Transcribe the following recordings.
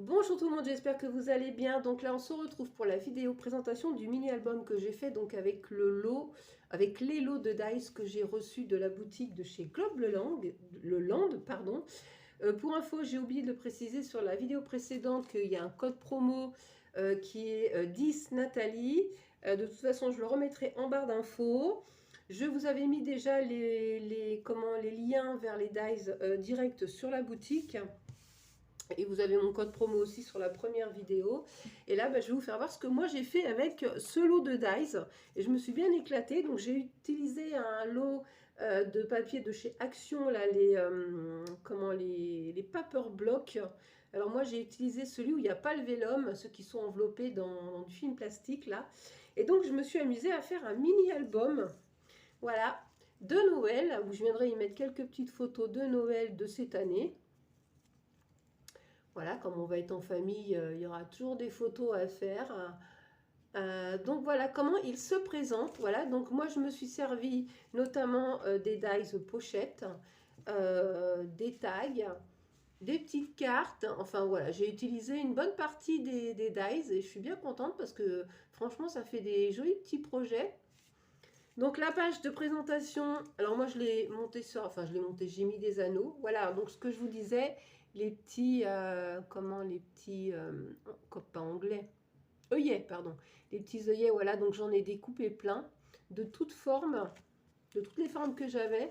Bonjour tout le monde, j'espère que vous allez bien. Donc là, on se retrouve pour la vidéo présentation du mini-album que j'ai fait donc avec avec les lots de dice que j'ai reçus de la boutique de chez Club Le Land, pardon. Pour info, j'ai oublié de le préciser sur la vidéo précédente qu'il y a un code promo qui est 10 Nathalie. De toute façon, je le remettrai en barre d'infos. Je vous avais mis déjà les liens vers les dice directs sur la boutique. Et vous avez mon code promo aussi sur la première vidéo. Et là, je vais vous faire voir ce que moi j'ai fait avec ce lot de dies. Et je me suis bien éclatée. Donc j'ai utilisé un lot de papier de chez Action, là, les paper blocks. Alors moi j'ai utilisé celui où il n'y a pas le vélum, ceux qui sont enveloppés dans du film plastique là. Et donc je me suis amusée à faire un mini album. Voilà, de Noël, où je viendrai y mettre quelques petites photos de Noël de cette année. Voilà, comme on va être en famille, il y aura toujours des photos à faire. Donc voilà comment il se présente. Voilà, donc moi je me suis servi notamment des dies pochettes, des tags, des petites cartes. Enfin voilà, j'ai utilisé une bonne partie des dies et je suis bien contente parce que franchement ça fait des jolis petits projets. Donc la page de présentation, alors moi je l'ai monté j'ai mis des anneaux. Voilà, donc ce que je vous disais, les petits, pas anglais, œillets, pardon. Les petits œillets, voilà, donc j'en ai découpé plein, de toutes formes, de toutes les formes que j'avais.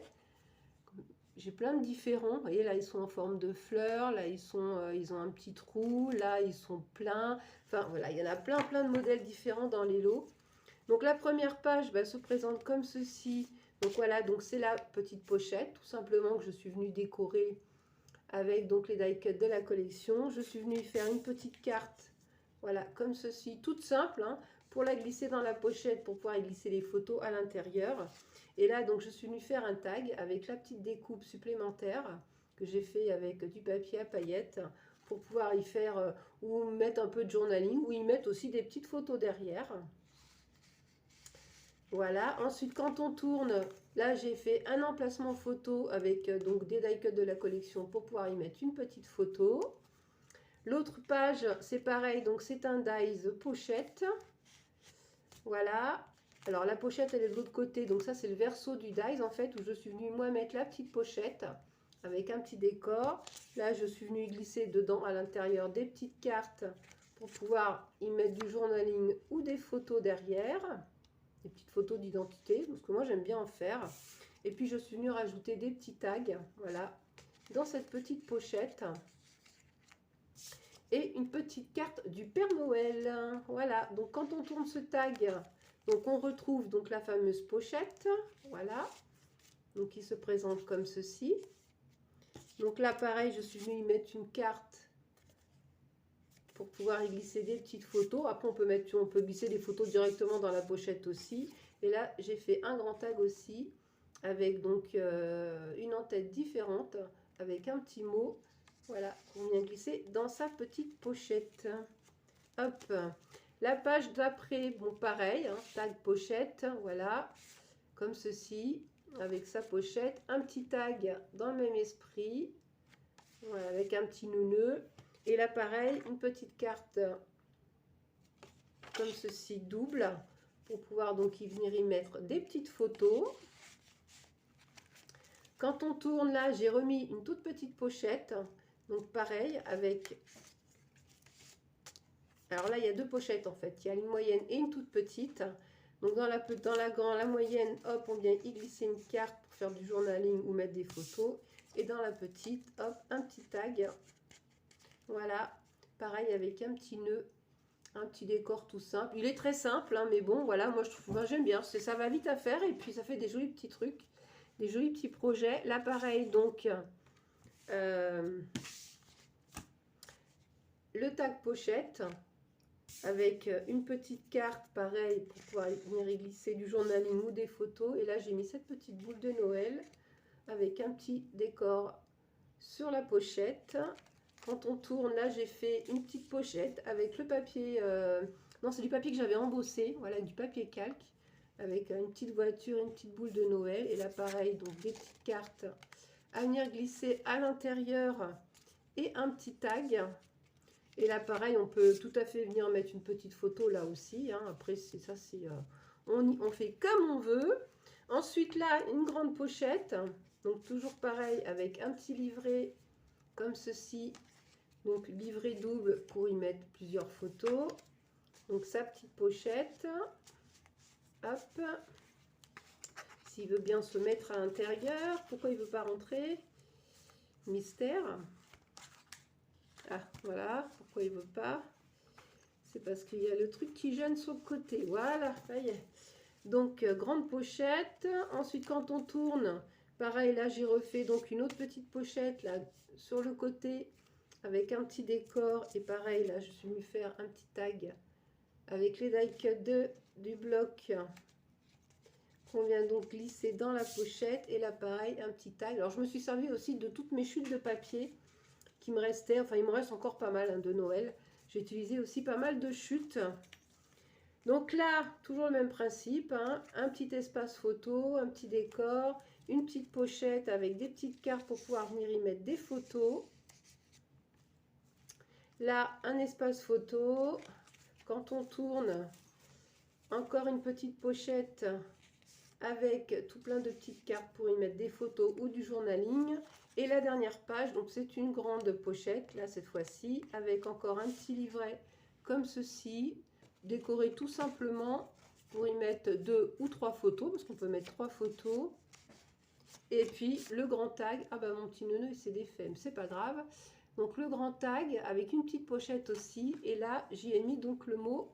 J'ai plein de différents, vous voyez là ils sont en forme de fleurs, là ils ont un petit trou, là ils sont pleins. Enfin voilà, il y en a plein de modèles différents dans les lots. Donc la première page se présente comme ceci. Donc voilà, donc c'est la petite pochette, tout simplement que je suis venue décorer avec donc les die cuts de la collection. Je suis venue faire une petite carte, voilà, comme ceci, toute simple, hein, pour la glisser dans la pochette, pour pouvoir y glisser les photos à l'intérieur. Et là, donc je suis venue faire un tag avec la petite découpe supplémentaire que j'ai fait avec du papier à paillettes pour pouvoir y faire ou mettre un peu de journaling, ou y mettre aussi des petites photos derrière. Voilà, ensuite quand on tourne, là j'ai fait un emplacement photo avec donc des die cuts de la collection pour pouvoir y mettre une petite photo. L'autre page, c'est pareil, donc c'est un dies pochette. Voilà, alors la pochette elle est de l'autre côté, donc ça c'est le verso du dies en fait, où je suis venue moi mettre la petite pochette avec un petit décor. Là je suis venue glisser dedans à l'intérieur des petites cartes pour pouvoir y mettre du journaling ou des photos derrière. Des petites photos d'identité, parce que moi j'aime bien en faire. Et puis je suis venue rajouter des petits tags, voilà, dans cette petite pochette. Et une petite carte du Père Noël. Voilà, donc quand on tourne ce tag, donc on retrouve donc la fameuse pochette, voilà, donc qui se présente comme ceci. Donc là pareil, je suis venue y mettre une carte pour pouvoir y glisser des petites photos. Après on peut glisser des photos directement dans la pochette aussi. Et là j'ai fait un grand tag aussi avec donc une en-tête différente avec un petit mot, voilà, qu'on vient glisser dans sa petite pochette. Hop, la page d'après, bon pareil, hein, tag pochette, voilà, comme ceci, avec sa pochette, un petit tag dans le même esprit, voilà, avec un petit nouneux. Et là pareil, une petite carte comme ceci, double, pour pouvoir donc y venir y mettre des petites photos. Quand on tourne là, j'ai remis une toute petite pochette, donc pareil avec... Alors là, il y a deux pochettes en fait, il y a une moyenne et une toute petite. Donc dans la moyenne, hop, on vient y glisser une carte pour faire du journaling ou mettre des photos. Et dans la petite, hop, un petit tag. Voilà, pareil avec un petit nœud, un petit décor tout simple. Il est très simple, hein, mais bon, voilà, moi j'aime bien. Ça va vite à faire et puis ça fait des jolis petits trucs, des jolis petits projets. Là, pareil, donc, le tag pochette avec une petite carte, pareil, pour pouvoir venir y glisser du journaling ou des photos. Et là, j'ai mis cette petite boule de Noël avec un petit décor sur la pochette. Quand on tourne, là, j'ai fait une petite pochette avec le papier... non, c'est du papier que j'avais embossé, voilà, du papier calque, avec une petite voiture, une petite boule de Noël. Et là, pareil, donc des petites cartes à venir glisser à l'intérieur et un petit tag. Et là, pareil, on peut tout à fait venir mettre une petite photo là aussi. Hein. Après, c'est ça, c'est on fait comme on veut. Ensuite, là, une grande pochette. Donc, toujours pareil, avec un petit livret comme ceci. Donc, livret double pour y mettre plusieurs photos. Donc, sa petite pochette. Hop. S'il veut bien se mettre à l'intérieur. Pourquoi il ne veut pas rentrer? Mystère. Ah, voilà. Pourquoi il ne veut pas? C'est parce qu'il y a le truc qui gêne sur le côté. Voilà, ça y est. Donc, grande pochette. Ensuite, quand on tourne, pareil, là, j'ai refait donc une autre petite pochette là sur le côté avec un petit décor. Et pareil, là, je suis venue faire un petit tag avec les die cut du bloc qu'on vient donc glisser dans la pochette. Et là, pareil, un petit tag. Alors, je me suis servi aussi de toutes mes chutes de papier qui me restaient. Enfin, il me reste encore pas mal hein, de Noël. J'ai utilisé aussi pas mal de chutes. Donc là, toujours le même principe, hein, un petit espace photo, un petit décor, une petite pochette avec des petites cartes pour pouvoir venir y mettre des photos. Là, un espace photo. Quand on tourne, encore une petite pochette avec tout plein de petites cartes pour y mettre des photos ou du journaling. Et la dernière page, donc c'est une grande pochette, là cette fois-ci, avec encore un petit livret comme ceci, décoré tout simplement pour y mettre 2 ou 3 photos, parce qu'on peut mettre 3 photos. Et puis le grand tag, ah bah mon petit neuneu il s'est défait, mais c'est pas grave. Donc le grand tag avec une petite pochette aussi, et là j'y ai mis donc le mot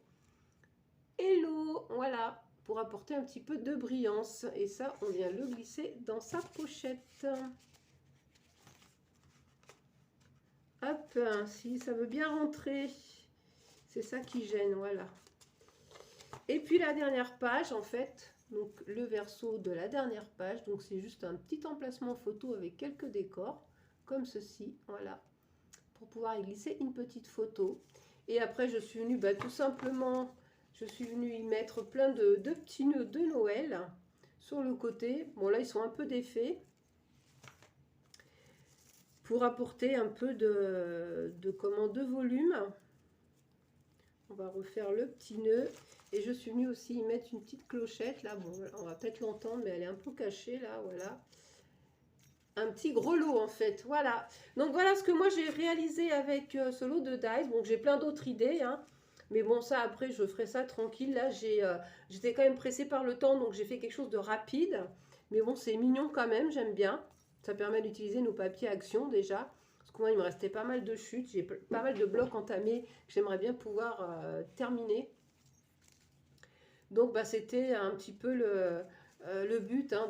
Hello, voilà, pour apporter un petit peu de brillance. Et ça, on vient le glisser dans sa pochette. Hop, si ça veut bien rentrer, c'est ça qui gêne, voilà. Et puis la dernière page, en fait, donc le verso de la dernière page, donc c'est juste un petit emplacement photo avec quelques décors, comme ceci, voilà, pour pouvoir y glisser une petite photo. Et après, je suis venue, bah, tout simplement, je suis venue y mettre plein de petits nœuds de Noël sur le côté. Bon, là, ils sont un peu défaits, pour apporter un peu de volume. On va refaire le petit nœud. Et je suis venue aussi y mettre une petite clochette. Là, bon, on va peut-être l'entendre, mais elle est un peu cachée, là, voilà. Un petit gros lot, en fait, voilà. Donc, voilà ce que moi, j'ai réalisé avec ce lot de dies. Bon, j'ai plein d'autres idées, hein. Mais bon, ça, après, je ferai ça tranquille. Là, j'étais quand même pressée par le temps, donc j'ai fait quelque chose de rapide. Mais bon, c'est mignon quand même, j'aime bien. Ça permet d'utiliser nos papiers action, déjà. Parce que moi, il me restait pas mal de chutes. J'ai pas mal de blocs entamés que j'aimerais bien pouvoir terminer. Donc, bah, c'était un petit peu le but hein,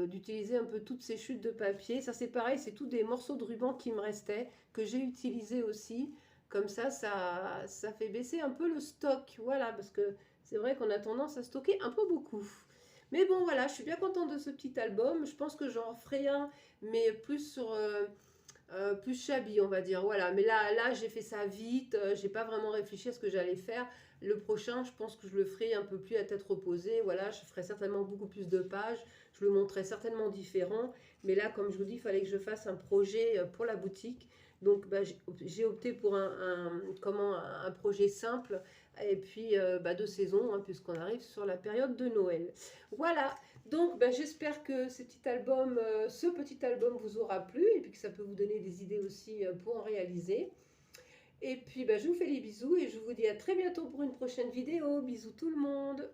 d'utiliser un peu toutes ces chutes de papier. Ça, c'est pareil, c'est tous des morceaux de ruban qui me restaient, que j'ai utilisés aussi. Comme ça fait baisser un peu le stock. Voilà, parce que c'est vrai qu'on a tendance à stocker un peu beaucoup. Mais bon, voilà, je suis bien contente de ce petit album. Je pense que j'en ferai un, mais plus sur... plus shabby on va dire, voilà, mais là j'ai fait ça vite, j'ai pas vraiment réfléchi à ce que j'allais faire. Le prochain, je pense que je le ferai un peu plus à tête reposée, voilà, je ferai certainement beaucoup plus de pages, je le montrerai certainement différent, mais là, comme je vous dis, il fallait que je fasse un projet pour la boutique, donc bah, j'ai opté pour un projet simple, et puis bah, de saison, hein, puisqu'on arrive sur la période de Noël. Voilà, donc ben, j'espère que ce petit album vous aura plu et puis que ça peut vous donner des idées aussi pour en réaliser. Et puis ben, je vous fais les bisous et je vous dis à très bientôt pour une prochaine vidéo. Bisous tout le monde!